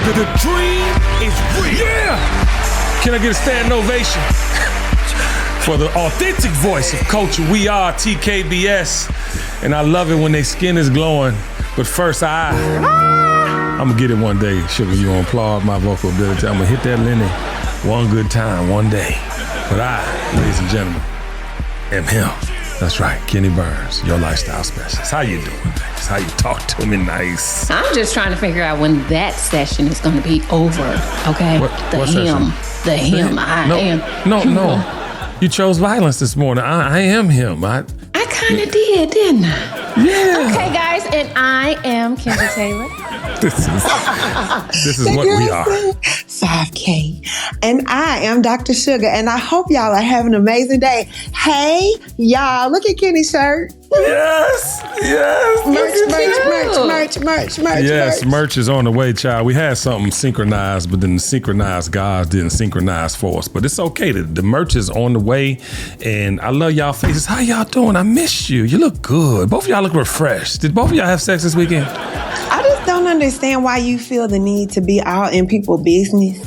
The dream is real. Yeah! Can I get a standing ovation for the authentic voice of culture? We are Tkbs, and I love it when their skin is glowing. But first, I'm gonna get it one day. Sugar, you gonna applaud my vocal ability. I'm gonna hit that Lenny one good time, one day. But I, ladies and gentlemen, am him. That's right, Kenny Burns, your lifestyle specialist. How you doing, babies? How you talk to me nice? I'm just trying to figure out when that session is going to be over, okay? What him. session? The him. I am. No. You chose violence this morning. I am him. I kind of did, didn't I? Yeah. Okay, guys, and I am Kendra Taylor. This is what we are. 5K. And I am Dr. Sugar, and I hope y'all are having an amazing day. Hey, y'all, look at Kenny's shirt. Yes. Merch. Yes, merch is on the way, child. We had something synchronized, but then the synchronized gods didn't synchronize for us. But it's okay. The merch is on the way, and I love y'all faces. How y'all doing? I miss you. You look good. Both of y'all look refreshed. Did both of y'all have sex this weekend? I just don't understand why you feel the need to be out in people's business.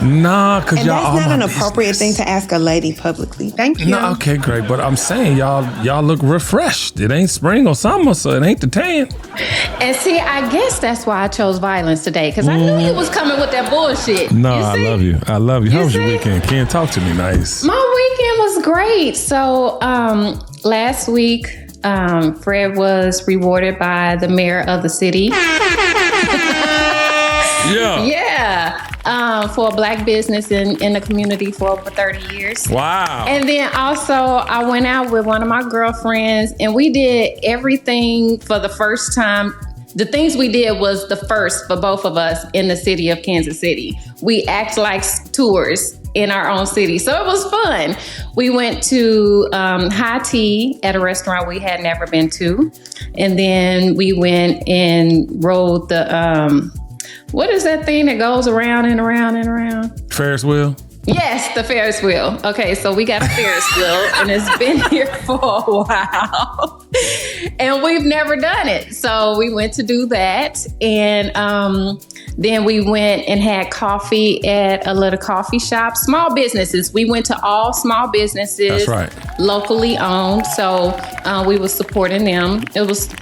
Nah, because and y'all that's not my an appropriate business. thing to ask a lady publicly. Thank you. No, okay, great. But I'm saying y'all look refreshed. It ain't spring or summer, so it ain't the tan. And see, I guess that's why I chose violence today, because I knew he was coming with that bullshit. No, I love you. How was your see? weekend? Ken, talk to me nice. My weekend was great. So last week, Fred was rewarded by the mayor of the city. For a black business in the community for over 30 years. Wow. And then also I went out with one of my girlfriends and we did everything for the first time. The things we did was the first for both of us in the city of Kansas City. We act like tours in our own city. So it was fun. We went to high tea at a restaurant we had never been to. And then we went and rode the, what is that thing that goes around and around and around? Ferris wheel? Yes, the Ferris wheel. Okay, so we got a Ferris wheel and it's been here for a while. And we've never done it. So we went to do that. And then we went and had coffee at a little coffee shop. Small businesses. We went to all small businesses. That's right. Locally owned. So we were supporting them. It was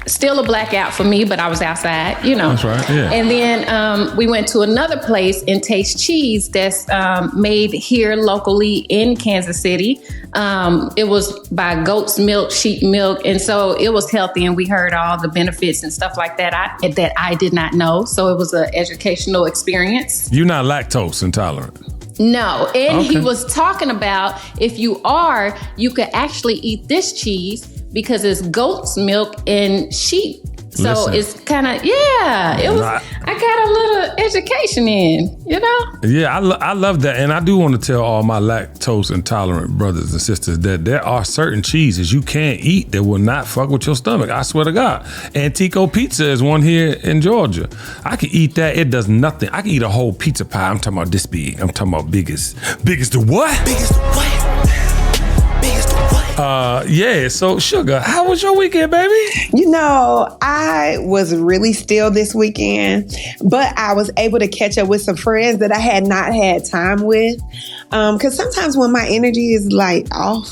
still a blackout for me, but I was outside, you know. That's right, yeah. And then we went to another place and taste cheese that's made here locally in Kansas City. It was by goat's milk, sheep milk, and so it was healthy, and we heard all the benefits and stuff like that I did not know. So it was an educational experience. You're not lactose intolerant? No, and Okay. he was talking about if you are, you could actually eat this cheese because it's goat's milk and sheep. So Listen. it's kind of, it was, I got a little education in, you know? Yeah, I love that. And I do want to tell all my lactose intolerant brothers and sisters that there are certain cheeses you can't eat that will not fuck with your stomach. I swear to God. Antico Pizza is one here in Georgia. I can eat that. It does nothing. I can eat a whole pizza pie. I'm talking about this big. I'm talking about biggest. Biggest to what? Biggest to what? So Sugar, how was your weekend, baby? You know, I was really still this weekend, but I was able to catch up with some friends that I had not had time with. Because sometimes when my energy is like off,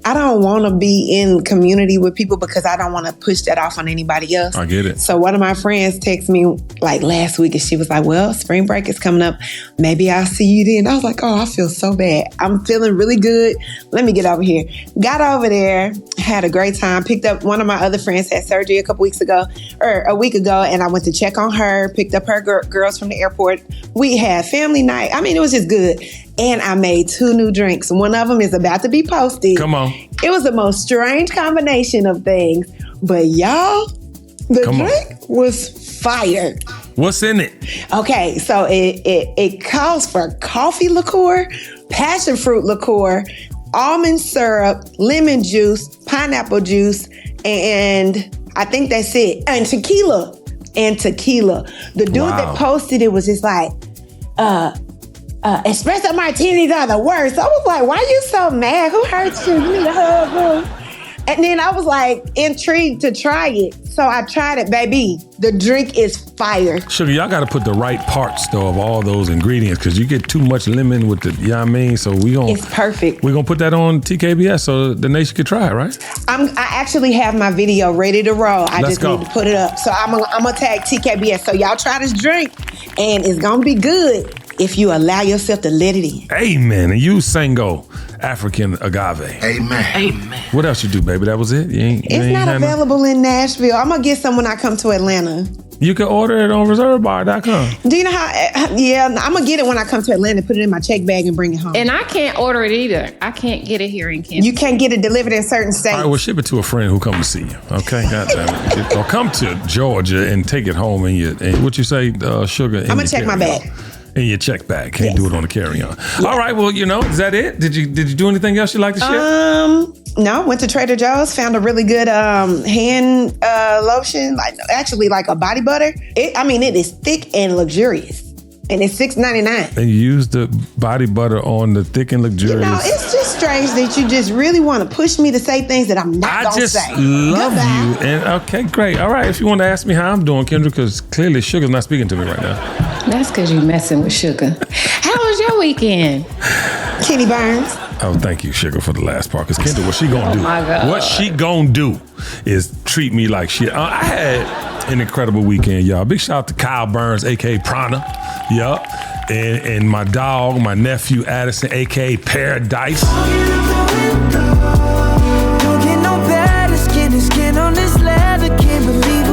I don't want to be in community with people because I don't want to push that off on anybody else. I get it. So one of my friends texted me like last week and she was like, well, spring break is coming up. Maybe I'll see you then. I was like, oh, I feel so bad. I'm feeling really good. Let me get over here. Got over there, had a great time. Picked up one of my other friends, had surgery a week ago, and I went to check on her, picked up her girls from the airport. We had family night. I mean, it was just good. And I made 2 new drinks. One of them is about to be posted. Come on. It was the most strange combination of things. But y'all, the drink was fire. What's in it? Okay, so it calls for coffee liqueur, passion fruit liqueur, almond syrup, lemon juice, pineapple juice, and I think that's it. And tequila. The dude that posted it was just like, espresso martinis are the worst. I was like, why are you so mad? Who hurt you? You need a hug, boo. And then I was like intrigued to try it. So I tried it, baby. The drink is fire. Sugar, y'all got to put the right parts, though, of all those ingredients because you get too much lemon with the, you know what I mean? So it's perfect. We're going to put that on TKBS so the nation could try it, right? I actually have my video ready to roll. I just need to put it up. So I'm going to tag TKBS. So y'all try this drink and it's going to be good if you allow yourself to let it in. Amen. And use Sango, African agave. Amen. What else you do, baby? That was it? It's not available in Nashville. I'm going to get some when I come to Atlanta. You can order it on reservebar.com. Do you know how? Yeah, I'm going to get it when I come to Atlanta, put it in my check bag and bring it home. And I can't order it either. I can't get it here in Kansas. You can't get it delivered in certain states. All right, well, ship it to a friend who come to see you. Okay? God damn it. Or come to Georgia and take it home and what you say, sugar? I'm going to check my bag. In your check bag. Can't do it on the carry-on. Yeah. All right, well, is that it? Did you do anything else you'd like to share? No, went to Trader Joe's, found a really good hand lotion, like a body butter. It is thick and luxurious. And it's $6.99. And you use the body butter on the thick and luxurious. It's just strange that you just really want to push me to say things that I'm not going to say. I just love you. And okay, great. All right, if you want to ask me how I'm doing, Kendra, because clearly Sugar's not speaking to me right now. That's because you're messing with Sugar. How was your weekend? Kenny Burns. Oh, thank you, Sugar, for the last part. Because Kendra, what she gonna do? Oh my God. What she gonna do is treat me like shit. I had an incredible weekend, y'all. Big shout out to Kyle Burns, a.k.a. Prana. Yup. And my dog, my nephew, Addison, a.k.a. Paradise. Don't get no better, skin to skin on this leather. Can't believe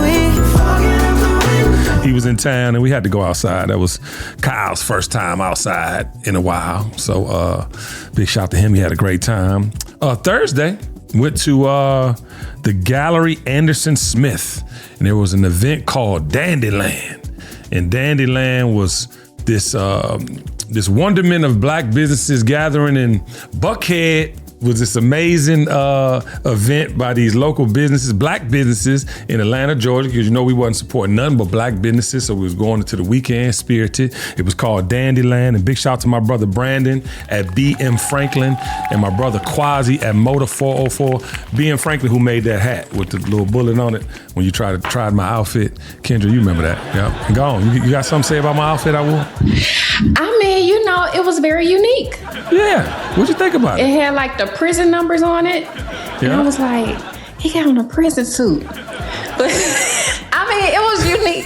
he was in town and we had to go outside. That was Kyle's first time outside in a while. So big shout to him. He had a great time. Thursday, went to the Gallery Anderson Smith. And there was an event called Dandyland. And Dandyland was this wonderment of black businesses gathering in Buckhead. Was this amazing event by these local businesses, black businesses in Atlanta, Georgia, because we wasn't supporting nothing but black businesses, so we was going into the weekend spirited. It was called Dandyland, and big shout out to my brother Brandon at BM Franklin and my brother Quasi at Motor 404. BM Franklin, who made that hat with the little bullet on it when you tried my outfit. Kendra, you remember that? Yeah, go on. You got something to say about my outfit I wore? I mean, it was very unique. Yeah, what'd you think about it? It had like the prison numbers on it. Yeah. And I was like, he got on a prison suit. But I mean, it was unique.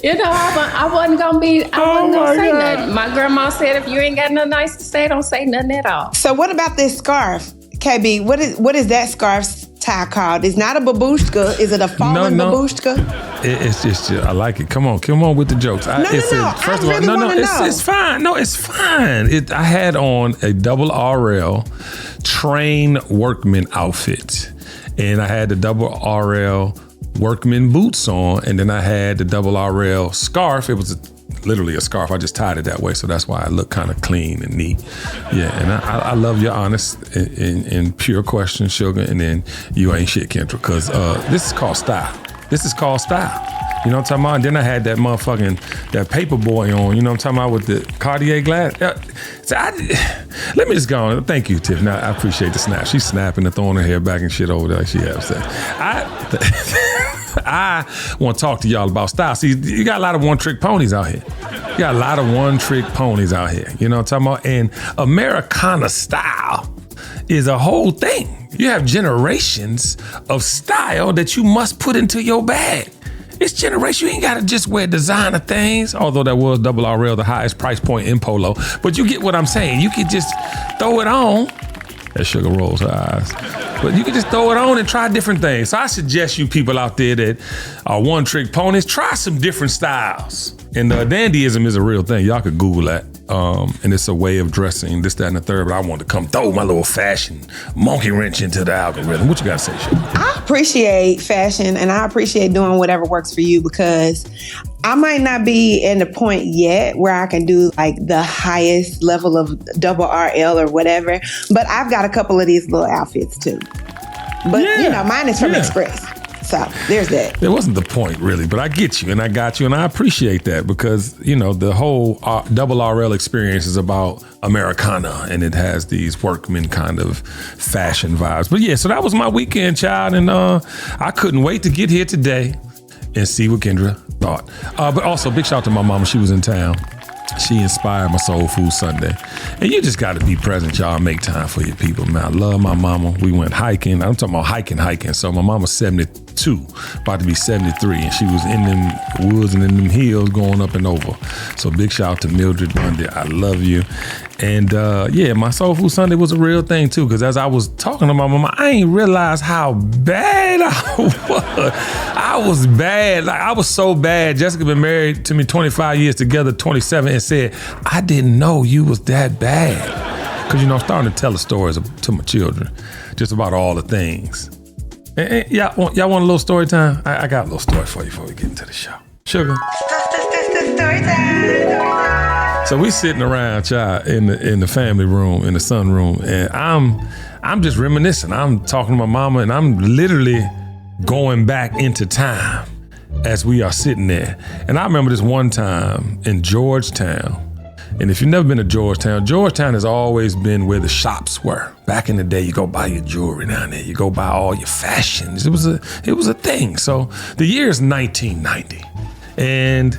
I wasn't gonna say nothing. My grandma said, if you ain't got nothing nice to say, don't say nothing at all. So what about this scarf, KB? What is that scarf tie called? It's not a babushka. Is it a fallen babushka? It's just, I like it. Come on with the jokes. It's fine. No, it's fine. I had on a double RL train workman outfit, and I had the double RL workman boots on, and then I had the double RL scarf. It was literally a scarf. I just tied it that way, so that's why I look kind of clean and neat. Yeah, and I love your honest and pure question, Sugar, and then you ain't shit, Kendra, because this is called style. You know what I'm talking about? And then I had that motherfucking, that paper boy on, you know what I'm talking about, with the Cartier glass. Let me just go on. Thank you, Tiff. Now, I appreciate the snap. She's snapping and throwing her hair back and shit over there like she has said. I want to talk to y'all about style. See, you got a lot of one-trick ponies out here. You got a lot of one-trick ponies out here. You know what I'm talking about? And Americana style is a whole thing. You have generations of style that you must put into your bag. It's generation. You ain't got to just wear designer things, although that was double RL, the highest price point in polo. But you get what I'm saying. You could just throw it on. That Sugar rolls her eyes. But you can just throw it on and try different things. So I suggest you people out there that are one-trick ponies, try some different styles. And dandyism is a real thing. Y'all could Google that. And it's a way of dressing, this, that, and the third. But I wanted to come throw my little fashion monkey wrench into the algorithm. What you got to say, Sugar? I appreciate fashion, and I appreciate doing whatever works for you, because I might not be in the point yet where I can do like the highest level of double RL or whatever. But I've got a couple of these little outfits too. But mine is from Express. So there's that. It wasn't the point, really, but I get you, and I got you, and I appreciate that because, the whole double RL experience is about Americana, and it has these workman kind of fashion vibes. But yeah, so that was my weekend, child, and I couldn't wait to get here today and see what Kendra thought. But also, big shout out to my mama. She was in town. She inspired my Soul Food Sunday. And you just got to be present, y'all. Make time for your people, man. I love my mama. We went hiking. I'm talking about hiking. So my mama's 72, about to be 73. And she was in them woods and in them hills going up and over. So big shout out to Mildred Bundy. I love you. And my Soul Food Sunday was a real thing too. Because as I was talking to my mama, I ain't realized how bad I was. I was bad. Like I was so bad. Jessica been married to me 25 years together, 27, and said, I didn't know you was that bad. Because, I'm starting to tell the stories to my children, just about all the things. And y'all want a little story time? I got a little story for you before we get into the show. Sugar. Story time. So we sitting around, child, in the family room, in the sunroom, and I'm just reminiscing. I'm talking to my mama, and I'm literally going back into time as we are sitting there. And I remember this one time in Georgetown. And if you've never been to Georgetown has always been where the shops were. Back in the day, you go buy your jewelry down there. You go buy all your fashions. It was a thing. So the year is 1990. And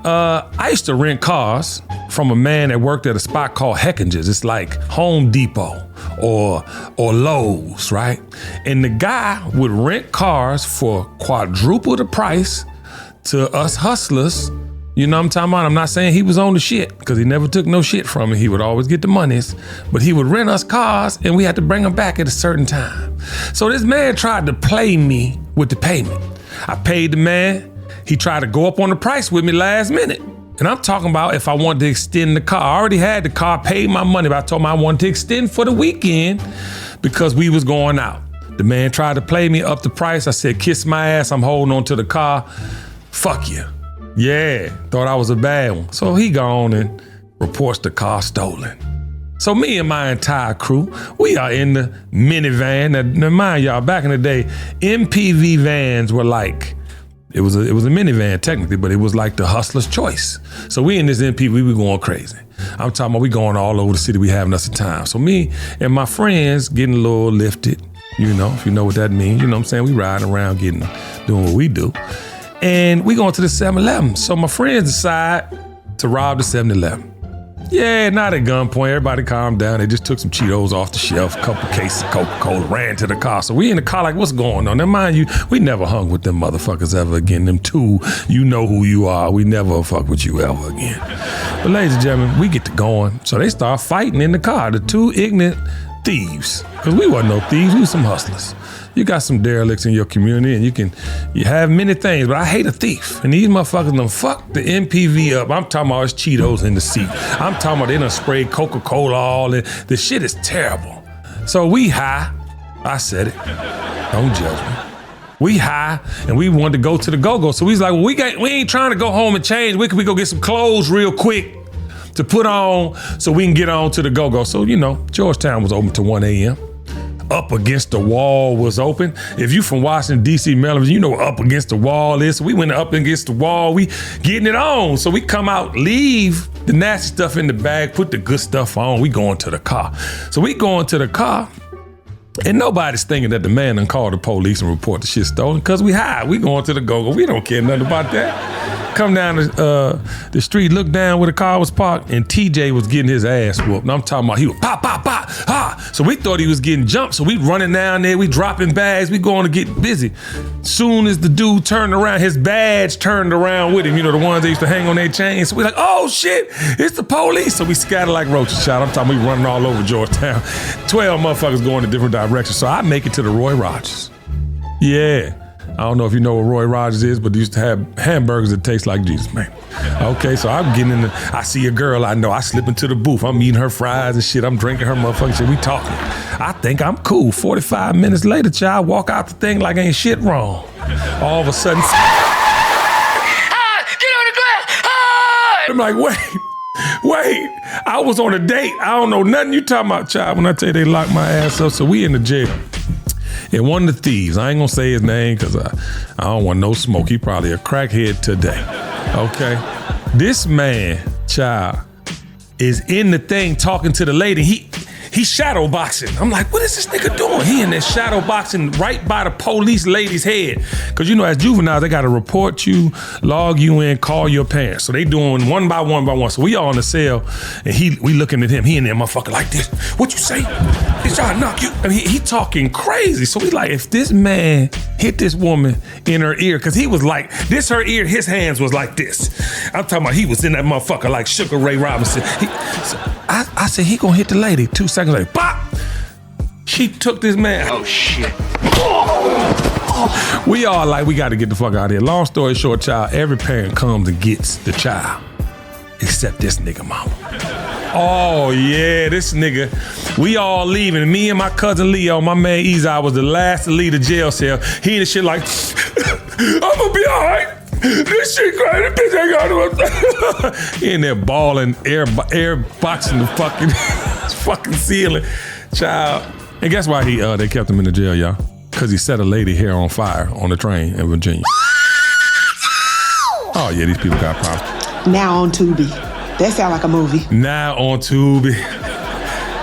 I used to rent cars from a man that worked at a spot called Heckinger's. It's like Home Depot or Lowe's, right? And the guy would rent cars for quadruple the price to us hustlers. You know what I'm talking about? I'm not saying he was on the shit, because he never took no shit from me. He would always get the monies, but he would rent us cars and we had to bring them back at a certain time. So this man tried to play me with the payment. I paid the man. He tried to go up on the price with me last minute. And I'm talking about if I wanted to extend the car. I already had the car, paid my money, but I told him I wanted to extend for the weekend because we was going out. The man tried to play me up the price. I said, kiss my ass, I'm holding on to the car. Fuck you. Yeah, thought I was a bad one. So he gone and reports the car stolen. So me and my entire crew, we are in the minivan. Now mind y'all, back in the day, MPV vans were like, it was a minivan technically, but it was like the hustler's choice. So we in this MPV, we were going crazy. I'm talking about we going all over the city, we having us a time. So me and my friends getting a little lifted, if you know what that means. You know what I'm saying? We riding around doing what we do. And we going to the 7-Eleven. So my friends decide to rob the 7-Eleven. Yeah, not at gunpoint. Everybody calmed down. They just took some Cheetos off the shelf, a couple cases of Coca-Cola, ran to the car. So we in the car like, what's going on? Now, mind you, we never hung with them motherfuckers ever again. Them two, you know who you are. We never fuck with you ever again. But ladies and gentlemen, we get to going. So they start fighting in the car. The two ignorant thieves. Because we wasn't no thieves. We was some hustlers. You got some derelicts in your community and you have many things, but I hate a thief. And these motherfuckers done fucked the MPV up. I'm talking about it's Cheetos in the seat. I'm talking about they done sprayed Coca-Cola all in. The shit is terrible. So we high. I said it. Don't judge me. We high and we wanted to go to the go-go. So we was like, well, we ain't trying to go home and change. We go get some clothes real quick to put on so we can get on to the go-go. So, Georgetown was open to 1 a.m. Up Against the Wall was open. If you from Washington, D.C., Maryland, you know what Up Against the Wall is. So we went up against the wall. We getting it on. So we come out, leave the nasty stuff in the bag, put the good stuff on. We going to the car. So we going to the car. And nobody's thinking that the man done called the police and report the shit stolen because we high. We going to the go-go. We don't care nothing about that. Come down the street, look down where the car was parked, and TJ was getting his ass whooped. And I'm talking about he was pop, pop, pop, ha. So we thought he was getting jumped. So we running down there, we dropping bags, we going to get busy. Soon as the dude turned around, his badge turned around with him. The ones they used to hang on their chains. So we like, oh shit, it's the police. So we scattered like roaches, shot. I'm talking, we running all over Georgetown. 12 motherfuckers going in different directions. So I make it to the Roy Rogers. Yeah. I don't know if you know what Roy Rogers is, but they used to have hamburgers that taste like Jesus, man. Okay, so I'm getting I see a girl I know. I slip into the booth. I'm eating her fries and shit. I'm drinking her motherfucking shit. We talking. I think I'm cool. 45 minutes later, child, walk out the thing like ain't shit wrong. All of a sudden, get on the glass. I'm like, wait. I was on a date. I don't know nothing you talking about, child. When I tell you they locked my ass up, so we in the jail. And one of the thieves, I ain't gonna say his name because I don't want no smoke. He probably a crackhead today. Okay. This man, child, is in the thing talking to the lady. He's shadow boxing. I'm like, what is this nigga doing? He in there shadow boxing right by the police lady's head. Cause you know, as juveniles, they gotta report you, log you in, call your parents. So they doing one by one. So we all in the cell and we looking at him. He in there motherfucker like this. What you say? He's trying to knock you. I mean, he talking crazy. So we like, if this man hit this woman in her ear, cause he was like, this her ear, his hands was like this. I'm talking about he was in that motherfucker like Sheryl Rae Robinson. I said, he gonna hit the lady. 2 seconds later, bop! She took this man. Oh, shit. We all like, we gotta get the fuck out of here. Long story short, child, every parent comes and gets the child. Except this nigga mama. Oh, yeah, this nigga. We all leaving. Me and my cousin Leo, my man Ezai was the last to leave the jail cell. He and the shit like, I'm gonna be all right. This shit crazy, bitch ain't got no. He in there balling, air boxing the fucking ceiling, child. And guess why they kept him in the jail, y'all? Because he set a lady hair on fire on the train in Virginia. Oh yeah, these people got problems. Now on Tubi. That sound like a movie. Now on Tubi.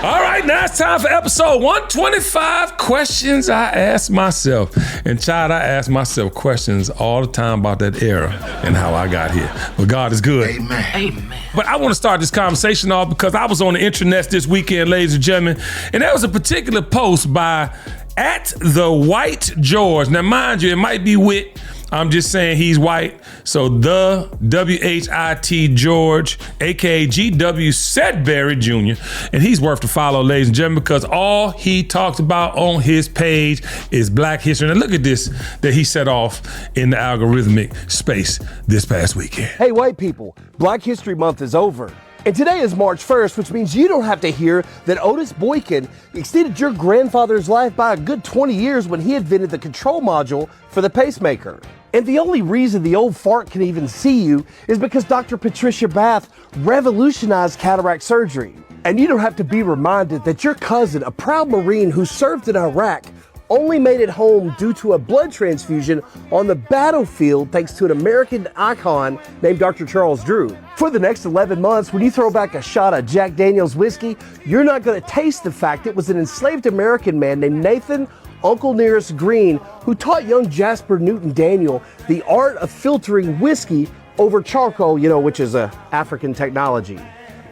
All right, now it's time for episode 125, questions I ask myself. And child, I ask myself questions all the time about that era and how I got here. But God is good. Amen. Amen. But I want to start this conversation off because I was on the internet this weekend, ladies and gentlemen, and there was a particular post by @the_white_George. Now, mind you, it might be wit. I'm just saying he's white. So the WHIT George, aka GW Sedberry Jr. And he's worth the follow, ladies and gentlemen, because all he talks about on his page is Black history. And look at this that he set off in the algorithmic space this past weekend. Hey, white people, Black History Month is over. And today is March 1st, which means you don't have to hear that Otis Boykin extended your grandfather's life by a good 20 years when he invented the control module for the pacemaker. And the only reason the old fart can even see you is because Dr. Patricia Bath revolutionized cataract surgery. And you don't have to be reminded that your cousin, a proud Marine who served in Iraq, only made it home due to a blood transfusion on the battlefield thanks to an American icon named Dr. Charles Drew. For the next 11 months, when you throw back a shot of Jack Daniel's whiskey, you're not going to taste the fact it was an enslaved American man named Nathan Uncle Nearest Green who taught young Jasper Newton Daniel the art of filtering whiskey over charcoal, which is a African technology.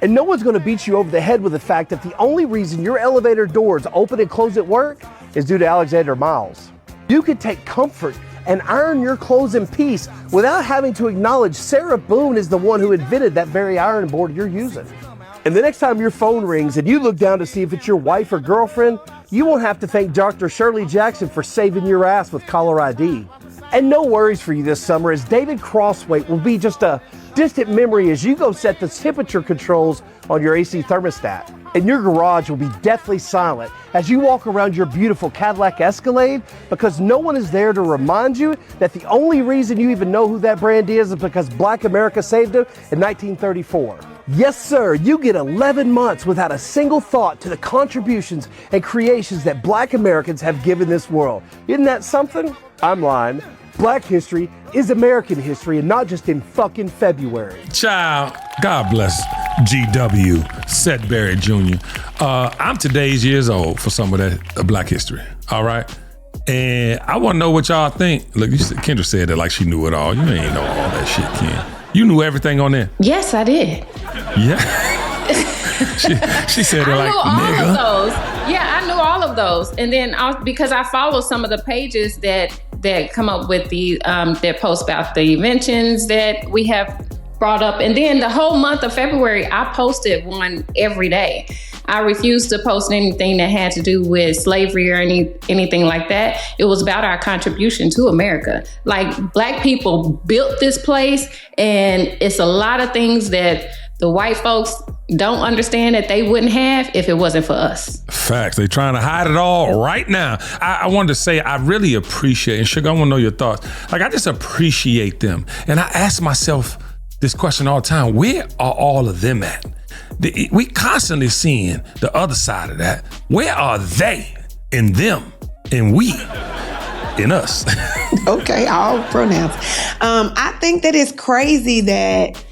And no one's going to beat you over the head with the fact that the only reason your elevator doors open and close at work is due to Alexander Miles. You could take comfort and iron your clothes in peace without having to acknowledge Sarah Boone is the one who invented that very iron board you're using. And the next time your phone rings and you look down to see if it's your wife or girlfriend, you won't have to thank Dr. Shirley Jackson for saving your ass with caller ID. And no worries for you this summer, as David Crossway will be just a distant memory as you go set the temperature controls on your AC thermostat. And your garage will be deathly silent as you walk around your beautiful Cadillac Escalade, because no one is there to remind you that the only reason you even know who that brand is because Black America saved it in 1934. Yes, sir, you get 11 months without a single thought to the contributions and creations that Black Americans have given this world. Isn't that something? I'm lying. Black history is American history, and not just in fucking February. Child, God bless GW Sedberry Jr. I'm today's years old for some of that Black history, all right? And I want to know what y'all think. Look, Kendra said that like she knew it all. You ain't know all that shit, Ken. You knew everything on there? Yes, I did. Yeah. she said it like, nigga. All of those. Yeah, I knew all of those. And then because I follow some of the pages that come up with their posts about the inventions that we have brought up. And then the whole month of February, I posted one every day. I refused to post anything that had to do with slavery or anything like that. It was about our contribution to America. Like, Black people built this place, and it's a lot of things that the white folks don't understand that they wouldn't have if it wasn't for us. Facts. They trying to hide it all right now. I wanted to say I really appreciate, and Sugar, I want to know your thoughts. Like, I just appreciate them. And I ask myself this question all the time: where are all of them at? We constantly seeing the other side of that. Where are they in them? And we in us. Okay, all pronouns. I think that it's crazy that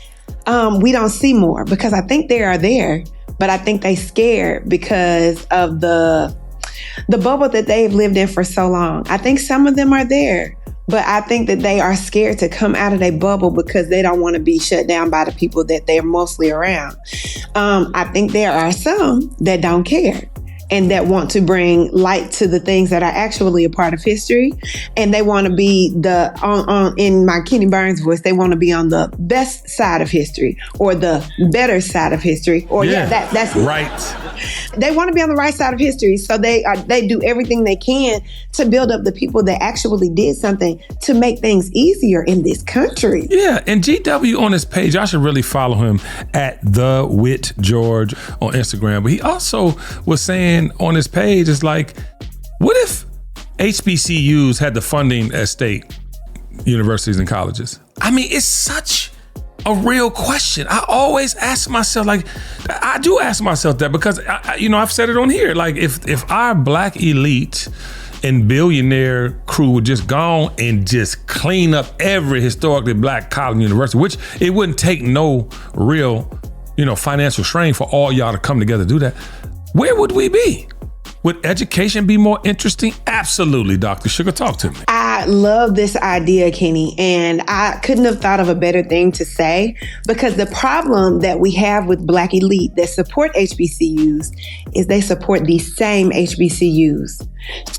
we don't see more, because I think they are there, but I think they scared because of the bubble that they've lived in for so long. I think some of them are there, but I think that they are scared to come out of their bubble because they don't want to be shut down by the people that they're mostly around. I think there are some that don't care and that want to bring light to the things that are actually a part of history. And they want to be in my Kenny Burns voice, they want to be on the best side of history or the better side of history. Or that's right. They want to be on the right side of history. So they do everything they can to build up the people that actually did something to make things easier in this country. Yeah, and GW on his page, I should really follow him at @TheWitGeorge on Instagram. But he also was saying on his page, is like, what if HBCUs had the funding as state universities and colleges? I mean, it's such a real question. I always ask myself, like, I do ask myself that because, I've said it on here. Like, if our black elite and billionaire crew would just go and just clean up every historically black college and university, which it wouldn't take no real, financial strain for all y'all to come together to do that, where would we be? Would education be more interesting? Absolutely, Dr. Sugar, talk to me. I love this idea, Kenny, and I couldn't have thought of a better thing to say, because the problem that we have with Black elite that support HBCUs is they support these same HBCUs.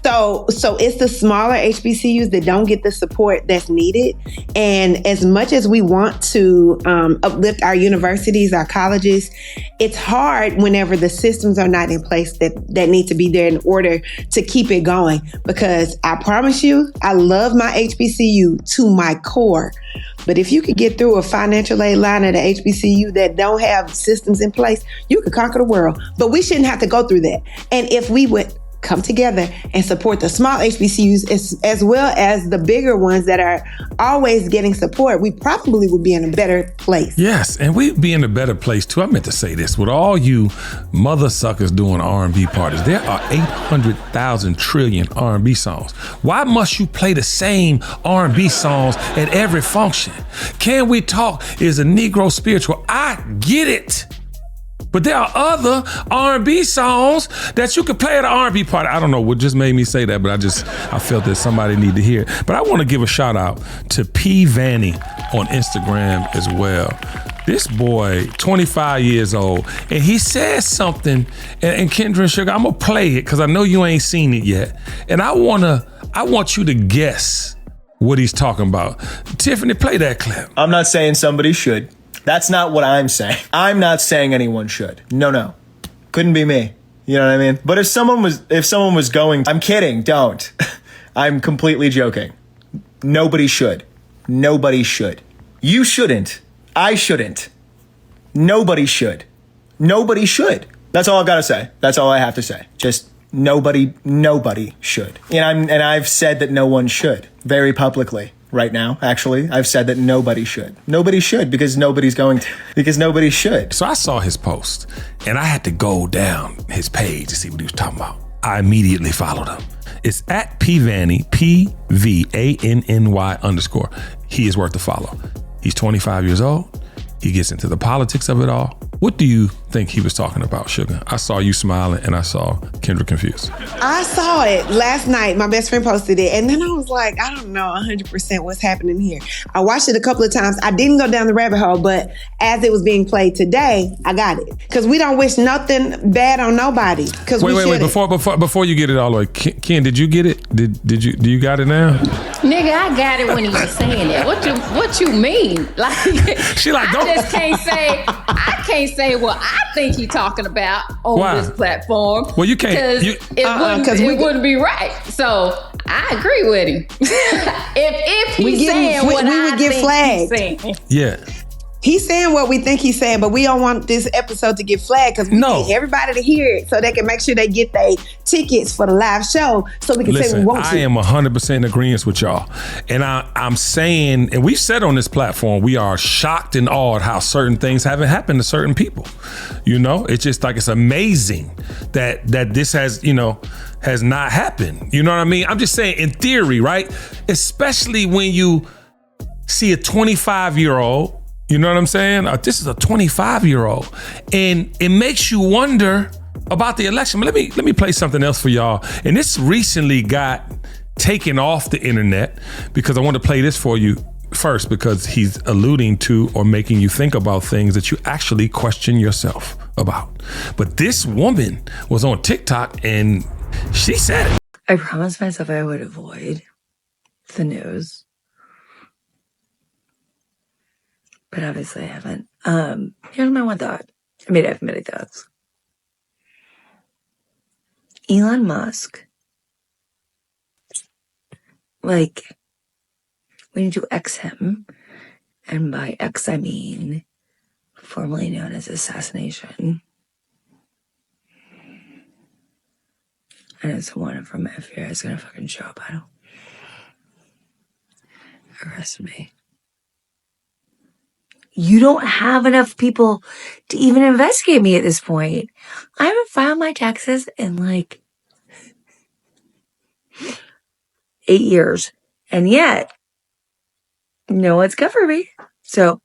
So it's the smaller HBCUs that don't get the support that's needed. And as much as we want to uplift our universities, our colleges, it's hard whenever the systems are not in place that need to be there in order to keep it going. Because I promise you, I love my HBCU to my core. But if you could get through a financial aid line at a HBCU that don't have systems in place, you could conquer the world. But we shouldn't have to go through that. And if we would come together and support the small HBCUs as well as the bigger ones that are always getting support, we probably would be in a better place. Yes, and we'd be in a better place too. I meant to say this. With all you mother suckers doing R&B parties, there are 800,000 trillion R&B songs. Why must you play the same R&B songs at every function? Can We Talk is a Negro spiritual. I get it. But there are other R&B songs that you could play at an R&B party. I don't know what just made me say that, but I felt that somebody need to hear it. But I want to give a shout out to P. Vanny on Instagram as well. This boy, 25 years old, and he says something, and Kendra and Sugar, I'm gonna play it because I know you ain't seen it yet. And I want you to guess what he's talking about. Tiffany, play that clip. I'm not saying somebody should. That's not what I'm saying. I'm not saying anyone should. No. Couldn't be me. You know what I mean? But if someone was going, I'm kidding, don't. I'm completely joking. Nobody should. Nobody should. You shouldn't. I shouldn't. Nobody should. Nobody should. That's all I've got to say. That's all I have to say. Just nobody should. And I've said that no one should very publicly. Right now, actually, I've said that nobody should. Nobody should because nobody's going to. Because nobody should. So I saw his post, and I had to go down his page to see what he was talking about. I immediately followed him. It's at PVanny, PVANNY_. He is worth a follow. He's 25 years old. He gets into the politics of it all. What do you think he was talking about, Sugar? I saw you smiling and I saw Kendra confused. I saw it last night. My best friend posted it. And then I was like, I don't know 100% what's happening here. I watched it a couple of times. I didn't go down the rabbit hole, but as it was being played today, I got it. Because we don't wish nothing bad on nobody. Wait. Before you get it all the way, Ken, did you get it? Do you got it now? Nigga, I got it when he was saying that. What you mean? Like, she like, don't. I can't say what I think he's talking about on this platform. Well, you can't. Because it wouldn't be right. So I agree with him. if he's saying what I think he's saying. Yeah. He's saying what we think he's saying, but we don't want this episode to get flagged because we need everybody to hear it so they can make sure they get their tickets for the live show so we can say we want to. I am 100% in agreement with y'all. And I'm saying, and we've said on this platform, we are shocked and awed how certain things haven't happened to certain people. You know, it's just like, it's amazing that this has, you know, has not happened. You know what I mean? I'm just saying in theory, right? Especially when you see a 25-year-old, you know what I'm saying? This is a 25-year-old. And it makes you wonder about the election. But let me play something else for y'all. And this recently got taken off the internet because I want to play this for you first because he's alluding to or making you think about things that you actually question yourself about. But this woman was on TikTok and she said it. I promised myself I would avoid the news. But obviously I haven't. Here's my one thought. I mean, I have many thoughts. Elon Musk, like, we need to X him. And by X, I mean formerly known as assassination. And it's someone from FBI is going to fucking show up. I don't. Arrest me. You don't have enough people to even investigate me at this point. I haven't filed my taxes in like 8 years. And yet, no one's covered me. So,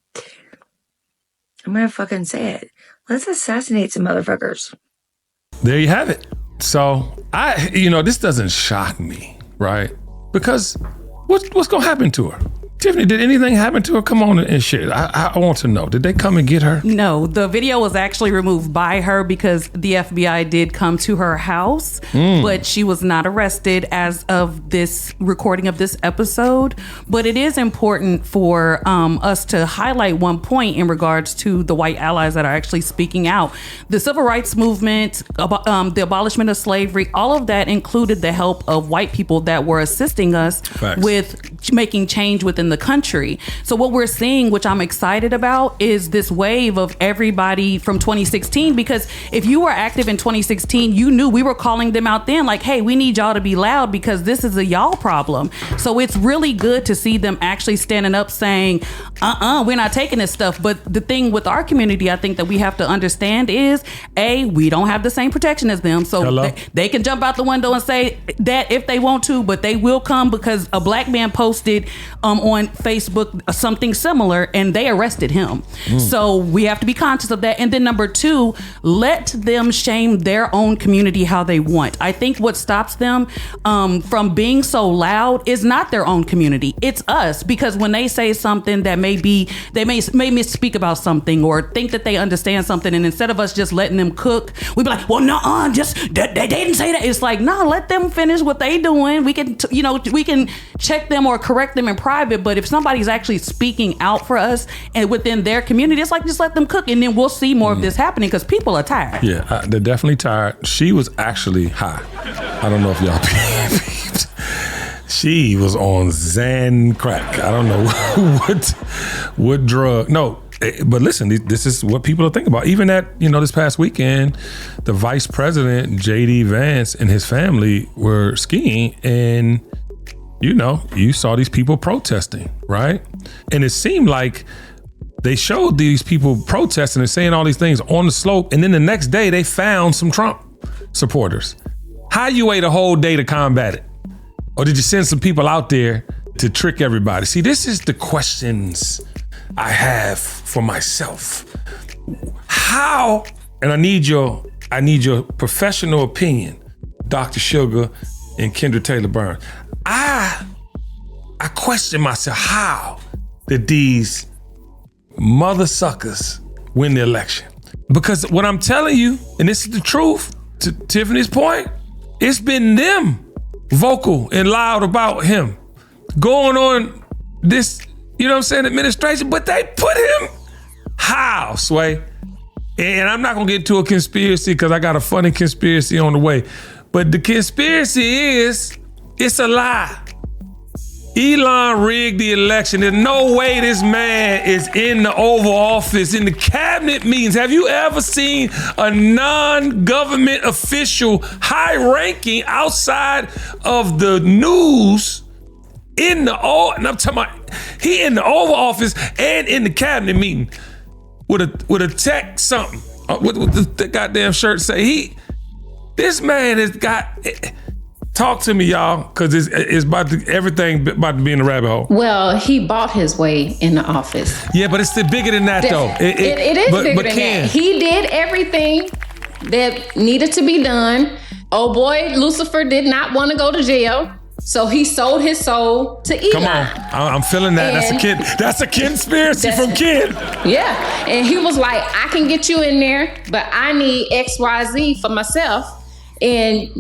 I'm going to fucking say it. Let's assassinate some motherfuckers. There you have it. So, this doesn't shock me, right? Because what's going to happen to her? Tiffany, did anything happen to her? Come on and share. I want to know. Did they come and get her? No, the video was actually removed by her because the FBI did come to her house, but she was not arrested as of this recording of this episode. But it is important for us to highlight one point in regards to the white allies that are actually speaking out. The civil rights movement, the abolishment of slavery, all of that included the help of white people that were assisting us with making change within the country. So what we're seeing, which I'm excited about, is this wave of everybody from 2016, because if you were active in 2016, you knew we were calling them out then like, hey, we need y'all to be loud because this is a y'all problem. So it's really good to see them actually standing up saying, we're not taking this stuff. But the thing with our community, I think that we have to understand is, we don't have the same protection as them. So they can jump out the window and say that if they want to, but they will come because a black man posted on Facebook something similar and they arrested him. So we have to be conscious of that. And then number two, let them shame their own community how they want. I think what stops them from being so loud is not their own community. It's us, because when they say something that they may misspeak about something or think that they understand something, and instead of us just letting them cook, we be like, well, no, they didn't say that. It's like, no, let them finish what they doing. We can, we can check them or correct them in private, but if somebody's actually speaking out for us and within their community, it's like, just let them cook, and then we'll see more of this happening because people are tired. Yeah, they're definitely tired. She was actually high. I don't know if y'all peeped. She was on Xan crack. I don't know what drug. No, but listen, this is what people are thinking about. Even at, this past weekend, the vice president, J.D. Vance, and his family were skiing, and you saw these people protesting, right? And it seemed like they showed these people protesting and saying all these things on the slope, and then the next day they found some Trump supporters. How you wait a whole day to combat it? Or did you send some people out there to trick everybody? See, this is the questions I have for myself. How, and I need your professional opinion, Dr. Sugar and Kendra Taylor Burns. I question myself, how did these mother suckers win the election? Because what I'm telling you, and this is the truth, to Tiffany's point, it's been them vocal and loud about him going on this, administration, but they put him how, Sway? And I'm not gonna get to a conspiracy because I got a funny conspiracy on the way, but the conspiracy is, it's a lie. Elon rigged the election. There's no way this man is in the Oval Office, in the cabinet meetings. Have you ever seen a non-government official, high-ranking outside of the news and I'm talking about he in the Oval Office and in the cabinet meeting with a tech something. What the goddamn shirt say? This man has got. Talk to me, y'all, because it's everything about to be in the rabbit hole. Well, he bought his way in the office. Yeah, but it's still bigger than that, though. It is bigger than that. He did everything that needed to be done. Oh boy, Lucifer did not want to go to jail, so he sold his soul to Elon. Come on, I'm feeling that. That's a conspiracy from Ken. Yeah, and he was like, I can get you in there, but I need XYZ for myself. And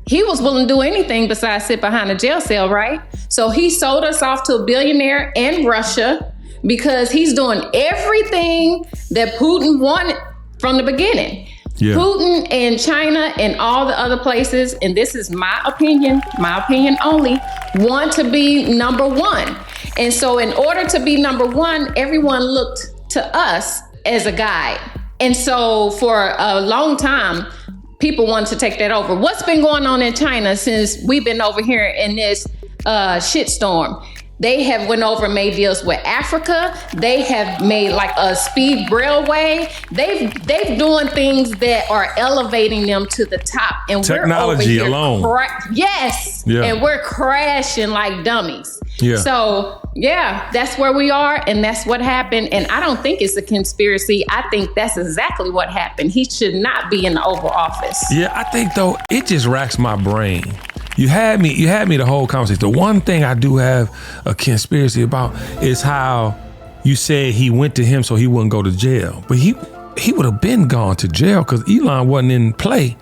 he was willing to do anything besides sit behind a jail cell, right? So he sold us off to a billionaire in Russia because he's doing everything that Putin wanted from the beginning. Yeah. Putin and China and all the other places, and this is my opinion only, want to be number one. And so in order to be number one, everyone looked to us as a guide. And so for a long time, people wanted to take that over. What's been going on in China since we've been over here in this shitstorm? They have went over and made deals with Africa. They have made like a speed railway. They've doing things that are elevating them to the top. And technology we're over here alone. Yes. Yeah. And we're crashing like dummies. Yeah. So yeah, that's where we are, and that's what happened. And I don't think it's a conspiracy. I think that's exactly what happened. He should not be in the Oval Office. Yeah, I think though it just racks my brain. You had me the whole conversation. The one thing I do have a conspiracy about is how you said he went to him so he wouldn't go to jail, but he would have been gone to jail because Elon wasn't in play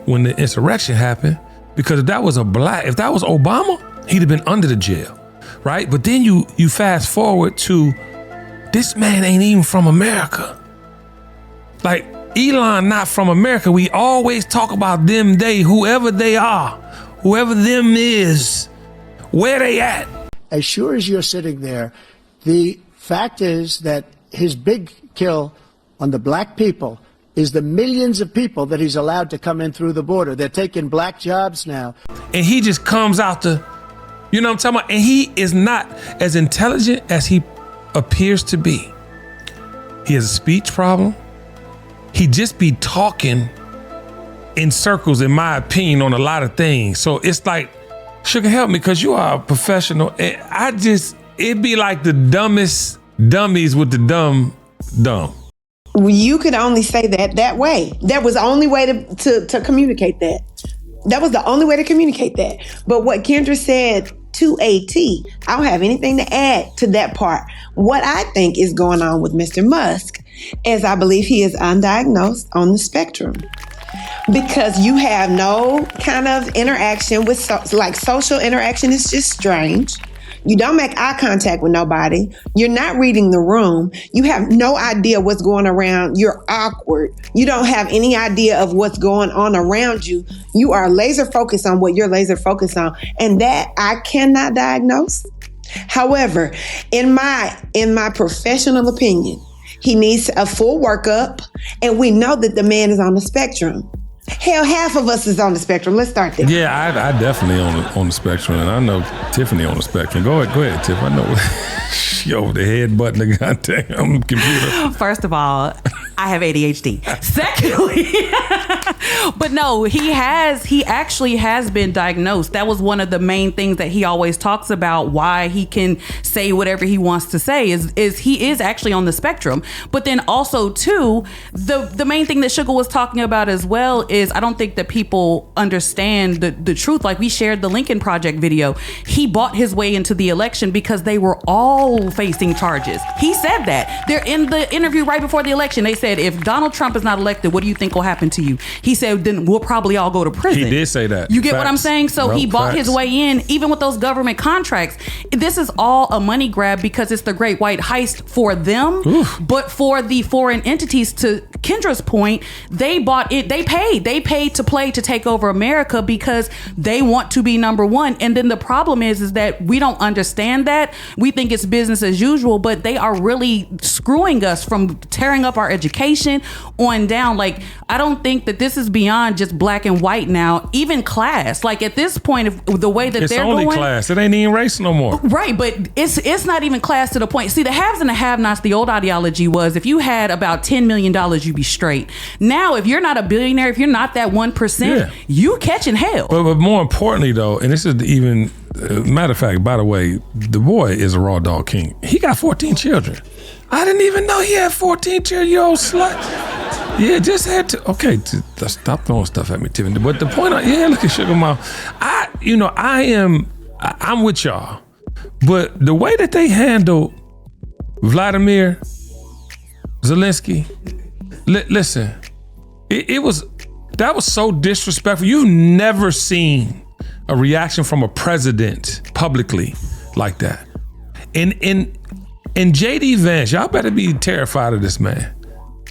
when the insurrection happened. Because if that was Obama, he'd have been under the jail. Right? But then you fast forward to this man ain't even from America. Like Elon not from America. We always talk about them, whoever they are, whoever them is, where they at. As sure as you're sitting there, the fact is that his big kill on the black people is the millions of people that he's allowed to come in through the border. They're taking black jobs now. And he just comes out you know what I'm talking about? And he is not as intelligent as he appears to be. He has a speech problem. He just be talking in circles, in my opinion, on a lot of things. So it's like, Sugar, help me, because you are a professional. And it'd be like the dumbest dummies with the dumb. You could only say that way. That was the only way to communicate that. That was the only way to communicate that. But what Kendra said to a T, I don't have anything to add to that part. What I think is going on with Mr. Musk is I believe he is undiagnosed on the spectrum. Because you have no kind of interaction with, social interaction is just strange. You don't make eye contact with nobody. You're not reading the room. You have no idea what's going around. You're awkward. You don't have any idea of what's going on around you. You are laser focused on what you're laser focused on. And that I cannot diagnose. However, in my professional opinion, he needs a full workup. And we know that the man is on the spectrum. Hell, half of us is on the spectrum. Let's start there. Yeah, I definitely on the spectrum, and I know Tiffany on the spectrum. Go ahead, Tiff. I know she over the head button the goddamn computer. First of all, I have ADHD. Secondly, but no, he actually has been diagnosed. That was one of the main things that he always talks about, why he can say whatever he wants to say is he is actually on the spectrum. But then also too, the main thing that Sugar was talking about as well is I don't think that people understand the truth. Like we shared the Lincoln Project video. He bought his way into the election because they were all facing charges. He said that. They're in the interview right before the election. They said said, if Donald Trump is not elected, what do you think will happen to you? He said, then we'll probably all go to prison. He did say that. You get what I'm saying? So he bought his way in, even with those government contracts. This is all a money grab because it's the great white heist for them. Oof. But for the foreign entities, to Kendra's point, they bought it. They paid to play to take over America because they want to be number one. And then the problem is that we don't understand that. We think it's business as usual, but they are really screwing us from tearing up our education on down. Like, I don't think that this is beyond just black and white now, even class. Like at this point, if the way that they're going, it's only class. It ain't even race no more. Right, but it's not even class to the point. See, the haves and the have-nots, the old ideology was if you had about $10 million, you'd be straight. Now, if you're not a billionaire, if you're not that 1%, you catching hell. But more importantly, though, and this is even, matter of fact, by the way, the boy is a raw dog king. He got 14 children. I didn't even know he had 14 children, you old slut. Yeah, just had to. Okay, stop throwing stuff at me, Tiffany. But the point, look at Sugar Mom. I'm with y'all. But the way that they handle Vladimir Zelensky, listen, that was so disrespectful. You've never seen a reaction from a president publicly like that. And JD Vance, y'all better be terrified of this man.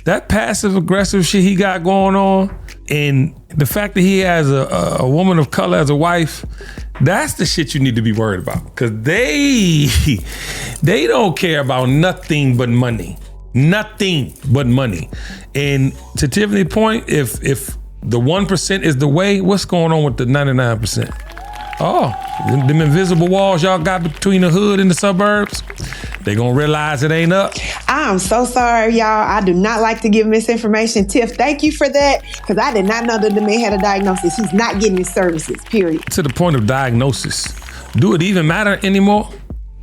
That passive aggressive shit he got going on, and the fact that he has a woman of color as a wife, that's the shit you need to be worried about. Because they don't care about nothing but money. Nothing but money. And to Tiffany's point, if the 1% is the way, what's going on with the 99%? Oh, them invisible walls y'all got between the hood and the suburbs, they gonna realize it ain't up. I'm so sorry, y'all. I do not like to give misinformation. Tiff, thank you for that, because I did not know that the man had a diagnosis. He's not getting his services, period. To the point of diagnosis, do it even matter anymore?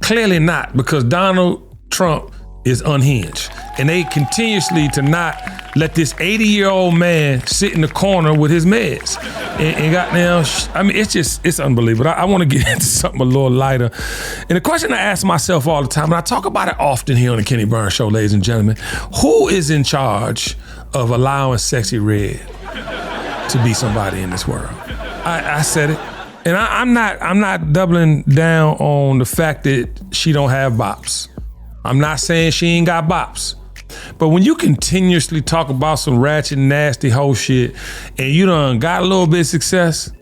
Clearly not, because Donald Trump is unhinged. And they continuously to not let this 80-year-old man sit in the corner with his meds. And goddamn, it's unbelievable. I want to get into something a little lighter. And the question I ask myself all the time, and I talk about it often here on the Kenny Burns Show, ladies and gentlemen, who is in charge of allowing Sexxy Red to be somebody in this world? I said it. And I'm not doubling down on the fact that she don't have bops. I'm not saying she ain't got bops. But when you continuously talk about some ratchet, nasty hoe shit and you done got a little bit of success,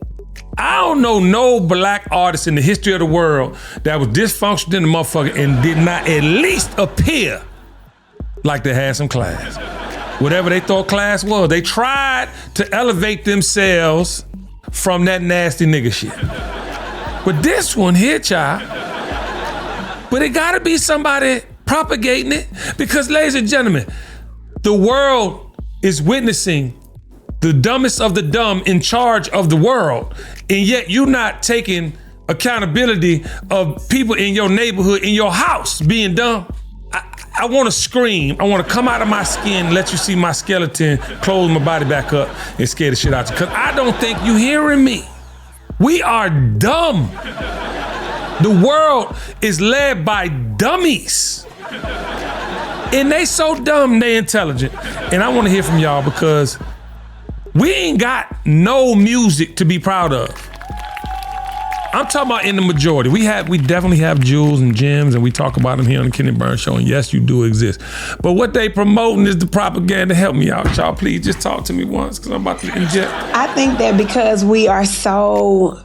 I don't know no black artist in the history of the world that was dysfunctional in the motherfucker and did not at least appear like they had some class. Whatever they thought class was, they tried to elevate themselves from that nasty nigga shit. But this one here, child, but it gotta be somebody propagating it, because ladies and gentlemen, the world is witnessing the dumbest of the dumb in charge of the world, and yet you're not taking accountability of people in your neighborhood, in your house being dumb. I want to scream. I want to come out of my skin, let you see my skeleton, close my body back up, and scare the shit out you, because I don't think you hearing me. We are dumb. The world is led by dummies. And they so dumb, they intelligent. And I want to hear from y'all, because we ain't got no music to be proud of. I'm talking about in the majority. We definitely have jewels and gems, and we talk about them here on the Kenny Burns Show, and yes, you do exist. But what they promoting is the propaganda. Help me out, y'all. Please just talk to me once, because I'm about to inject. I think that because we are so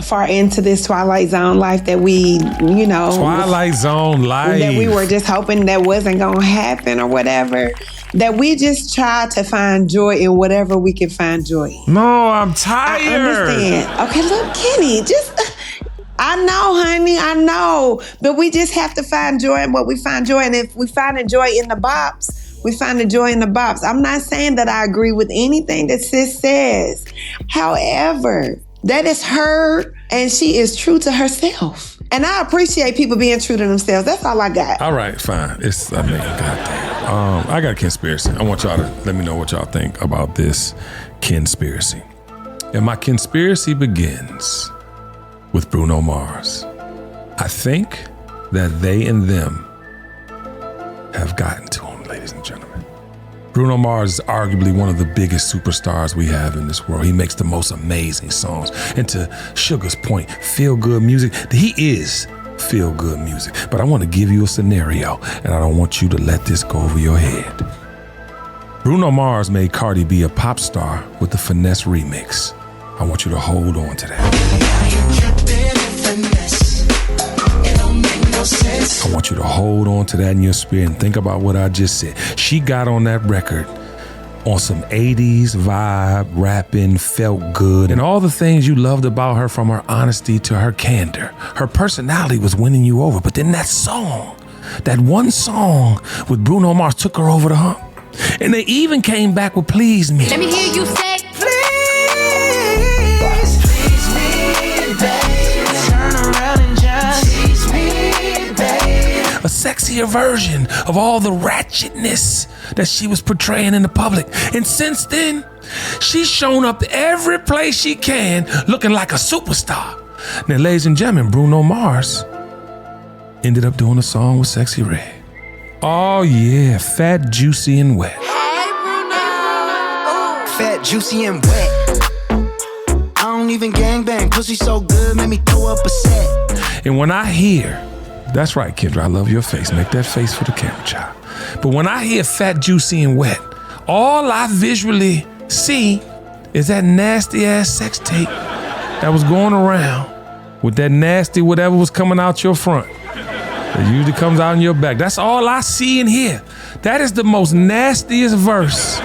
far into this Twilight Zone life that we, Twilight Zone life. That we were just hoping that wasn't going to happen or whatever. That we just try to find joy in whatever we can find joy in. No, I'm tired. I understand. Okay, look, Kenny, I know, honey, I know. But we just have to find joy in what we find joy in. And if we find the joy in the bops, we find the joy in the bops. I'm not saying that I agree with anything that sis says. However, that is her, and she is true to herself. And I appreciate people being true to themselves. That's all I got. All right, fine. Goddamn. I got a conspiracy. I want y'all to let me know what y'all think about this conspiracy. And my conspiracy begins with Bruno Mars. I think that they and them have gotten to him, ladies and gentlemen. Bruno Mars is arguably one of the biggest superstars we have in this world. He makes the most amazing songs. And to Sugar's point, feel-good music, he is feel-good music. But I want to give you a scenario, and I don't want you to let this go over your head. Bruno Mars made Cardi B a pop star with the Finesse remix. I want you to hold on to that. I want you to hold on to that in your spirit and think about what I just said. She got on that record on some 80s vibe, rapping, felt good, and all the things you loved about her, from her honesty to her candor. Her personality was winning you over, but then that song, that one song with Bruno Mars took her over the hump. And they even came back with Please Me. Let me hear you say, Please me, baby. Turn around and just tease me, baby. A sexier version of all the ratchetness that she was portraying in the public. And since then, she's shown up every place she can looking like a superstar. Now, ladies and gentlemen, Bruno Mars ended up doing a song with Sexxy Red. Oh yeah, fat, juicy, and wet. Hey, Bruno. Fat, juicy, and wet. I don't even gangbang. Pussy so good, made me throw up a set. And when I hear, that's right, Kendra, I love your face. Make that face for the camera, child. But when I hear fat, juicy, and wet, all I visually see is that nasty ass sex tape that was going around with that nasty whatever was coming out your front. It usually comes out in your back. That's all I see and hear. That is the most nastiest verse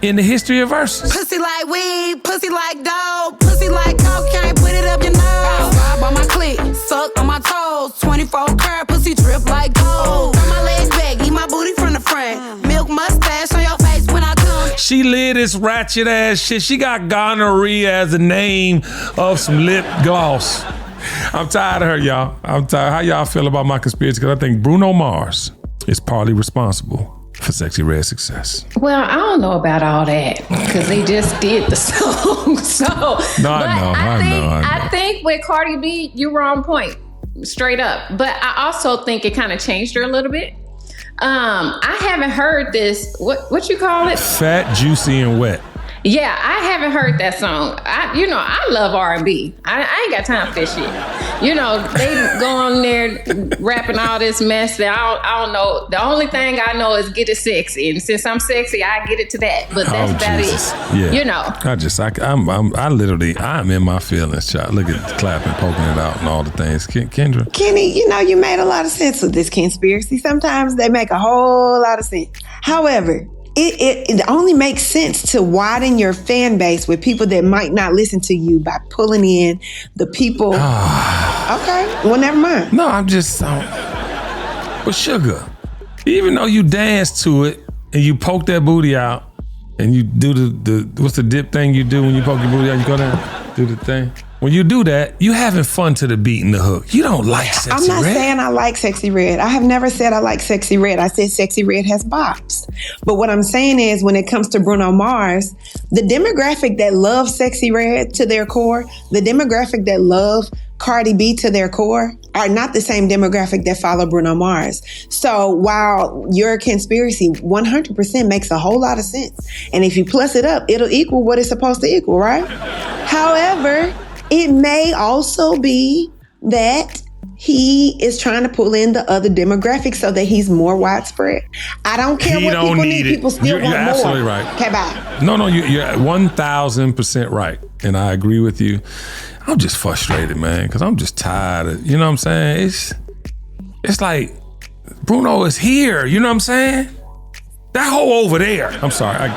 in the history of verses. pussy like weed, pussy like dog, pussy like cocaine, put it up your nose. Ride by my clit, suck on my toes, 24 karat pussy drip like gold. Turn my legs back, eat my booty from the front, milk mustache on your face when I come. She lit this ratchet ass shit. She got gonorrhea as the name of some lip gloss. I'm tired of her, y'all. I'm tired. How y'all feel about my conspiracy? Because I think Bruno Mars is partly responsible for Sexxy Red's success. Well, I don't know about all that because they just did the song. I think with Cardi B, you were on point, straight up. But I also think it kind of changed her a little bit. I haven't heard this. What you call it? Fat, juicy, and wet. Yeah, I haven't heard that song. I love R&B. I ain't got time for this shit. You know, they go on there rapping all this mess that I don't know. The only thing I know is get it sexy. And since I'm sexy, I get it to that. But that's about it. Yeah. You know. I'm in my feelings, child. Look at the clapping, poking it out, and all the things. Kendra. Kenny, you made a lot of sense with this conspiracy. Sometimes they make a whole lot of sense. However, it only makes sense to widen your fan base with people that might not listen to you by pulling in the people. Okay, well, never mind. No, I'm just. But Sugar, even though you dance to it and you poke that booty out and you do the what's the dip thing you do when you poke your booty out? You go down, do the thing. When you do that, you having fun to the beat and the hook. You don't like Sexxy Red. I'm not saying I like Sexxy Red. I have never said I like Sexxy Red. I said Sexxy Red has bops. But what I'm saying is when it comes to Bruno Mars, the demographic that loves Sexxy Red to their core, the demographic that love Cardi B to their core are not the same demographic that follow Bruno Mars. So while your conspiracy 100% makes a whole lot of sense, and if you plus it up, it'll equal what it's supposed to equal, right? However, it may also be that he is trying to pull in the other demographics so that he's more widespread. I don't care what people need. People still want more. You're absolutely right. Okay, bye. No, you're 1,000% right. And I agree with you. I'm just frustrated, man, because I'm just tired of, you know what I'm saying? It's like Bruno is here, you know what I'm saying? That hoe over there. I'm sorry.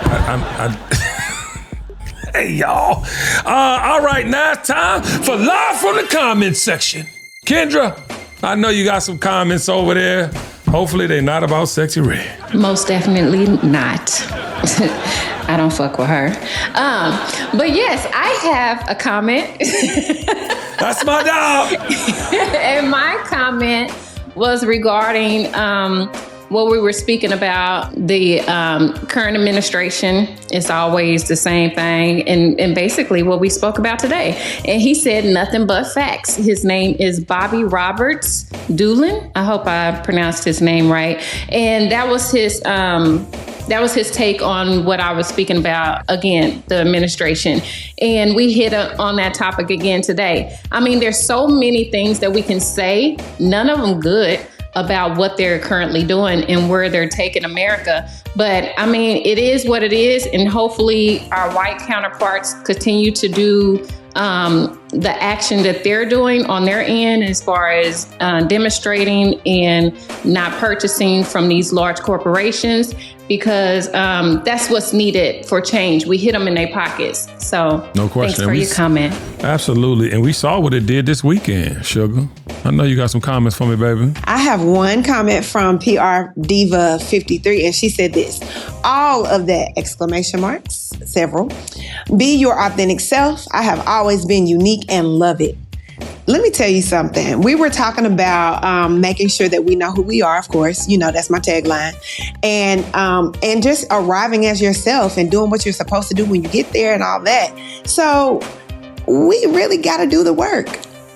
Hey, y'all. All right, now it's time for Live from the Comments section. Kendra, I know you got some comments over there. Hopefully they're not about Sexxy Red. Most definitely not. I don't fuck with her. But yes, I have a comment. That's my dog. And my comment was regarding what we were speaking about, the current administration. Is always the same thing, and basically what we spoke about today. And he said nothing but facts. His name is Bobby Roberts Doolin. I hope I pronounced his name right. And that was his that was his take on what I was speaking about, again, the administration. And we hit on that topic again today. I mean, there's so many things that we can say, none of them good, about what they're currently doing and where they're taking America. But I mean, it is what it is. And hopefully our white counterparts continue to do the action that they're doing on their end as far as demonstrating and not purchasing from these large corporations, because that's what's needed for change. We hit them in their pockets. So no question. Thanks for your comment. Absolutely. And we saw what it did this weekend, Sugar. I know you got some comments for me, baby. I have one comment from PR Diva 53, and she said this: all of that, exclamation marks, several. Be your authentic self. I have always been unique and love it. Let me tell you something. We were talking about making sure that we know who we are, of course. You know, that's my tagline. And just arriving as yourself and doing what you're supposed to do when you get there and all that. So we really got to do the work.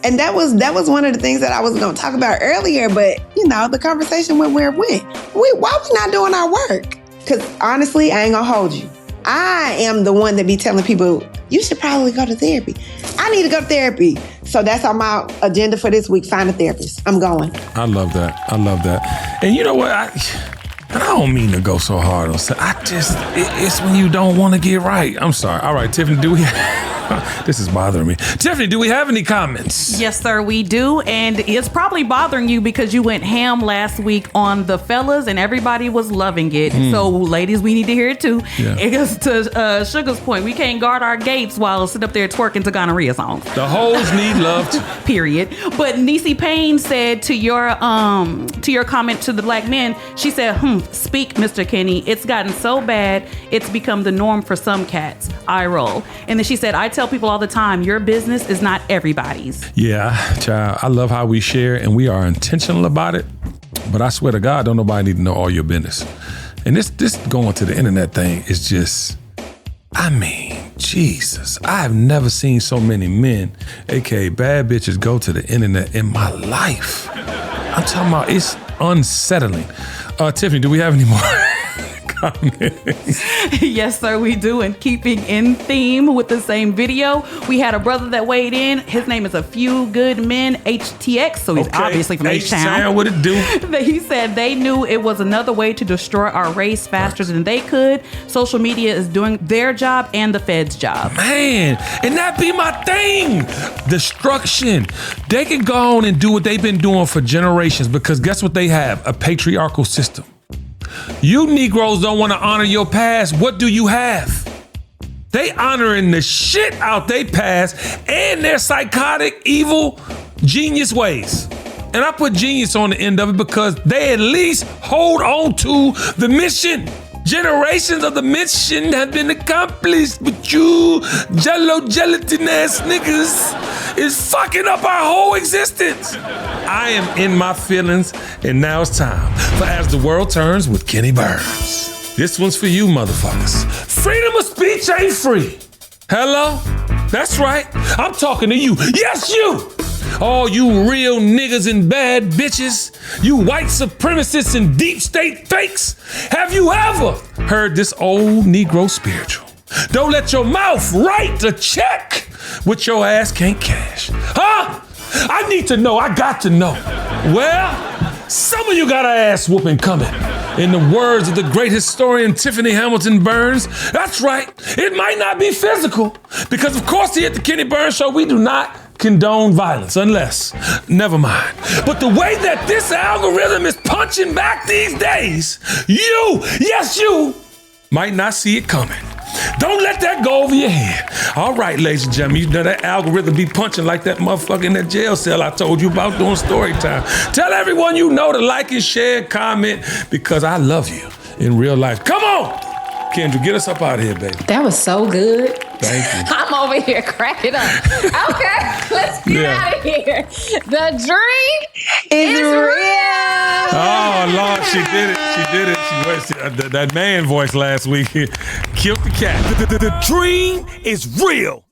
And that was one of the things that I was going to talk about earlier. But, you know, the conversation went where it went. Why we not doing our work? Because honestly, I ain't going to hold you. I am the one that be telling people, you should probably go to therapy. I need to go to therapy. So that's on my agenda for this week. Find a therapist. I'm going. I love that. I love that. And you know what? I don't mean to go so hard on sex. It's when you don't want to get right. I'm sorry. All right, Tiffany, do we this is bothering me. Tiffany, do we have any comments? Yes, sir, we do. And it's probably bothering you because you went ham last week on the fellas and everybody was loving it. So, ladies, we need to hear it too. Yeah. It goes to Sugar's point. We can't guard our gates while sit up there twerking to gonorrhea songs. The hoes need love too. Period. But Niecy Payne said to your comment to the black men, she said, speak, Mr. Kenny. It's gotten so bad, it's become the norm for some cats. I roll. And then she said, I tell people all the time, your business is not everybody's. Yeah, child, I love how we share and we are intentional about it. But I swear to God, don't nobody need to know all your business. And this going to the internet thing is just, I mean, Jesus. I have never seen so many men, aka bad bitches, go to the internet in my life. I'm talking about, it's unsettling. Tiffany, do we have any more comments? Yes, sir, we do. And keeping in theme with the same video, we had a brother that weighed in. His name is A Few Good Men, HTX. So he's obviously from H-Town. What it do? He said they knew it was another way to destroy our race faster than they could. Social media is doing their job and the Fed's job. Man, and that be my thing. Destruction. They can go on and do what they've been doing for generations, because guess what they have? A patriarchal system. You Negroes don't want to honor your past. What do you have? They honoring the shit out they past and their psychotic, evil, genius ways. And I put genius on the end of it because they at least hold on to the mission. Generations of the mission have been accomplished, but you gelatin ass niggas is fucking up our whole existence. I am in my feelings, and now it's time for As the World Turns with Kenny Burns. This one's for you, motherfuckers. Freedom of speech ain't free. Hello? That's right. I'm talking to you. Yes, you! All you real niggas and bad bitches, you white supremacists and deep state fakes, have you ever heard this old Negro spiritual? Don't let your mouth write a check which your ass can't cash. Huh? I need to know. I got to know. Well, some of you got an ass whooping coming. In the words of the great historian Tiffany Hamilton Burns, that's right. It might not be physical, because of course here at the Kenny Burns Show, we do not condone violence, unless, never mind. But the way that this algorithm is punching back these days, you, yes you, might not see it coming. Don't let that go over your head. All right, ladies and gentlemen, you know that algorithm be punching like that motherfucker in that jail cell I told you about during story time. Tell everyone you know to like and share and comment, because I love you in real life. Come on, Kendra, get us up out of here, baby. That was so good. Thank you. I'm over here cracking up. Okay, let's get out of here. The dream is real. Oh, Lord, she did it. She did it. That man voice last week killed the cat. The dream is real.